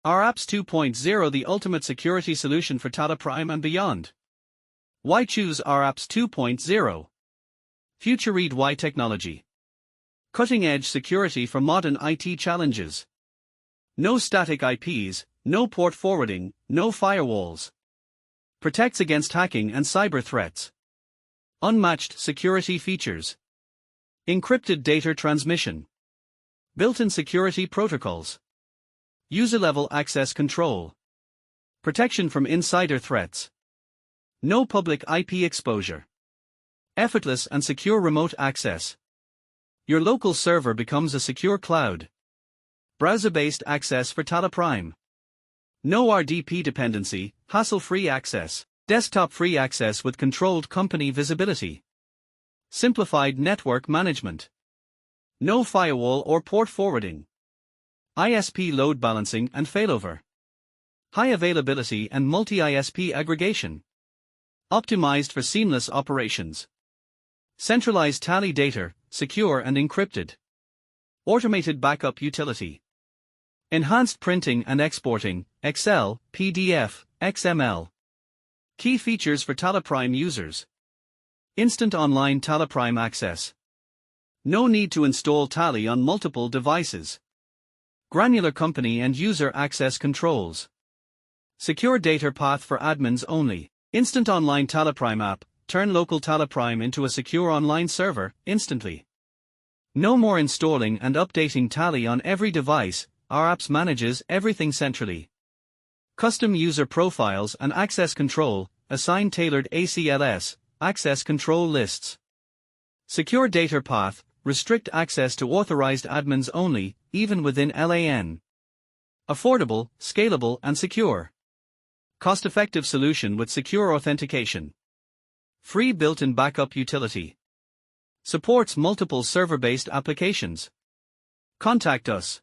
Are apps 2.0 the ultimate security solution for TallyPrime and beyond? Why choose our apps 2.0? Future Read Why Technology. Cutting-edge security for modern IT challenges. No static IPs, no port forwarding, no firewalls. Protects against hacking and cyber threats. Unmatched security features. Encrypted data transmission. Built-in security protocols. User-level access control. Protection from insider threats. No public IP exposure. Effortless and secure remote access. Your local server becomes a secure cloud. Browser-based access for TallyPrime. No RDP dependency, hassle-free access. Desktop-free access with controlled company visibility. Simplified network management. No firewall or port forwarding. ISP load balancing and failover. High availability and multi-ISP aggregation. Optimized for seamless operations. Centralized tally data, secure and encrypted. Automated backup utility. Enhanced printing and exporting, Excel, PDF, XML. Key features for TallyPrime users. Instant online TallyPrime access. No need to install Tally on multiple devices. Granular company and user access controls. Secure data path for admins only. Instant online TallyPrime app. Turn local TallyPrime into a secure online server instantly. No more installing and updating Tally on every device. Our apps manages everything centrally. Custom user profiles and access control. Assign tailored ACLS, access control lists. Secure data path. Restrict access to authorized admins only, even within LAN. Affordable, scalable and secure. Cost-effective solution with secure authentication. Free built-in backup utility. Supports multiple server-based applications. Contact us.